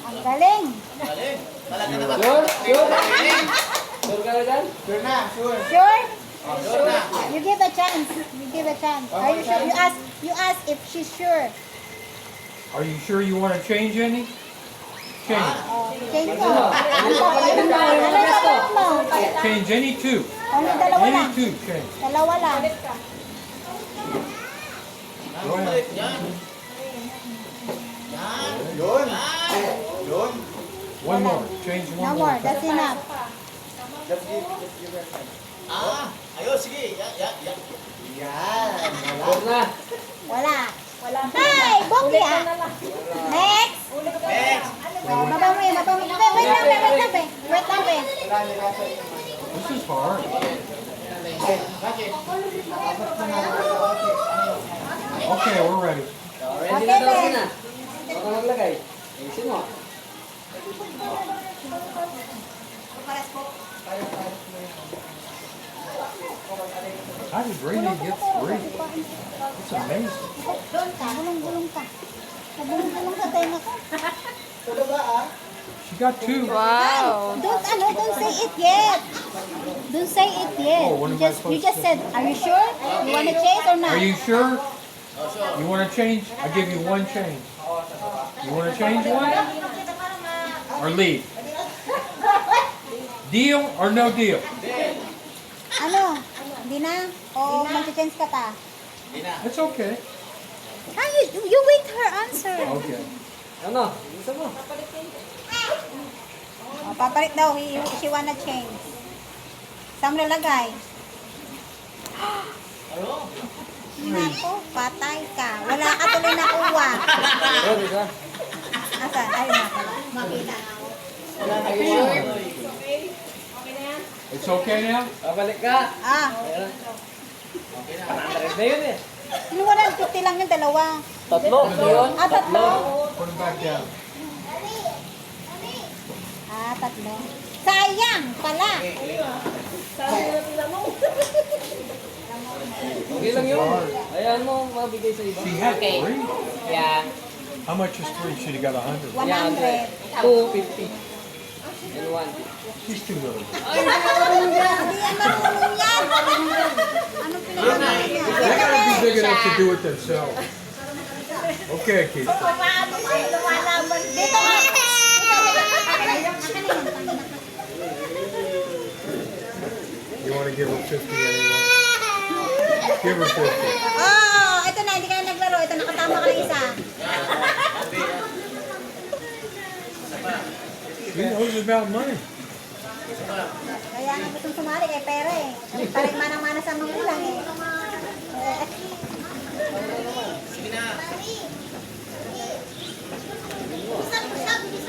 Ang galing. Sure? Sure? Sure ka na dyan? Sure? You give a chance. You give a chance. Are you sure? You ask if she's sure. Are you sure you want to change any? Change. Change mo. Ano mo? Change any two. Ano, dalawa Any lang. two, change. Dalawa lang. Go ahead. One more. Change No one more. more. That's enough. Ayun, sige. Sure na. Wala. Hey, Boki ah. Next. Oh, mabawi. Wait lang, be. This is hard. Okay, we're ready. Ready na daw sila. Baka maglagay. Ayusin mo. How did Brady get three? It's amazing. Gulong-gulong ka. Nagulong-gulong sa tenga ko. She got two. Don't say it yet. Don't say it yet. Oh, what am I You just supposed to- said, are you sure? You want to change or not? Are you sure? You want to change? I give you one change. You want to change one? Or leave? Deal or no deal? Ano? Hindi na? O mag-change ka ta? It's okay. Ah, you wait her answer. Okay. Ano? Isa mo. Oh, papalit daw. She wanna change. Saan mo lalagay? Nako, patay ka. Wala ka tuloy na uwa. Ready ka? Asan? Ay, nako. Makita. It's okay now? Babalik ka. Ah, Ayan. Panandarin na yun eh. yung 150 lang yung dalawa. Tatlo. Yun. Ah, tatlo. Put it back down. Ah, tatlo. Sayang pala. Okay lang yun. Ayan mo, mabigay sa iba. She had three. Yeah. How much is three? She'd have got 100. 100. 250. And 1. She's too little. Hindi yan marunong yan. Anong pinag-aaral niya? They gotta be big enough to do it themselves. Okay, Keith. Dito nga. You want to give her 50 anyway? Give her 50. Oh, ito na. Hindi ka na naglaro. Ito, nakatama ka ng isa. She knows about money. Kaya nga gustong sumali kay pera eh. Parang manang-mana sa magulang eh.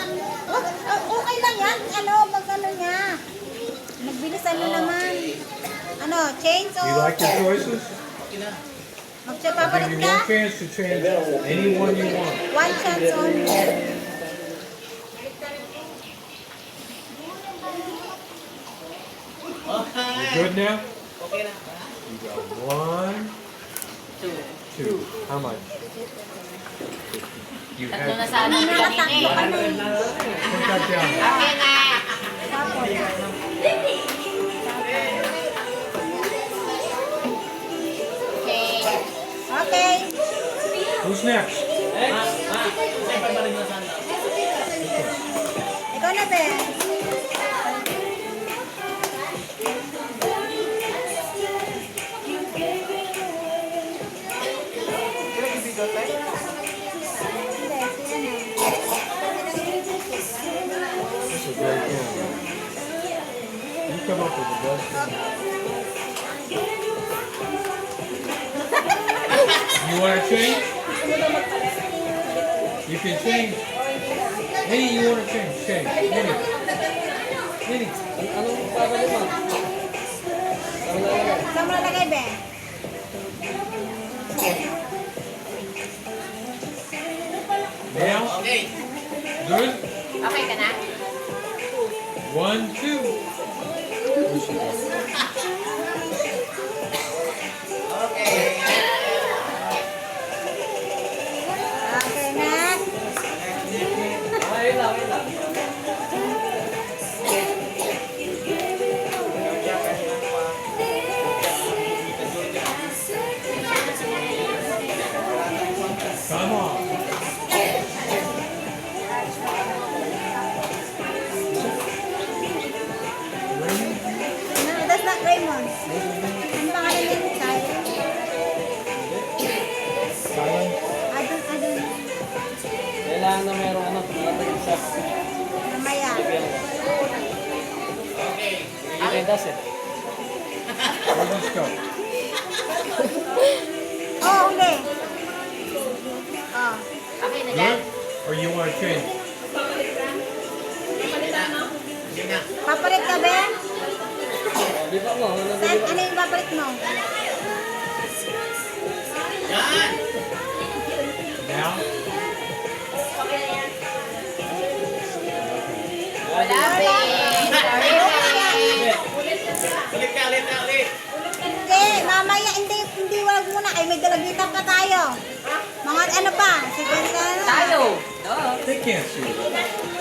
Okay lang yan. Ano, mag-ano niya. Magbilis ano naman. Ano, change o... You like your choices? I'll Magpapalit give you ka? one chance to change any one you want. One chance only. You good now? Okay na. You got one, two. How much? You Tatlo na had. sana Ano kanina nakatakbo ka eh. na eh. Put that down. Okay na. Okay. Okay. Who's next? Ikaw na, be. That's a great one. You come up with the best one. You want to change? You can change. Hey, you want to change? Change. Any. Anong papalit mo? Saan mo lalagay? Saan mo lalagay, be? Okay. Good? Okay ka na? 1, 2. Okay. Okay na. Ayun lang, ayun lang. Come on. No, that's not Raymond. Ang pangalan niya? Silent. Silent. I don't. Kailangan na meron ano, natagin sa Mamaya. Okay. Ipendas eh. Where does go? Oh, huli. Oh. Okay na Good? dyan. Or you want to change? Sige na. Papalit ka, Ben? Di ba mo? Saan? Ano yung papalit mo? Yan. Now? Wala, Ben. Sorry, Ben. Ulit ka, ulit ka, ulit. Hindi, mamaya, hindi, wag muna. Ay, may dalagitan pa tayo. Mga ano pa? Sige, Tayo. No. They can't see it.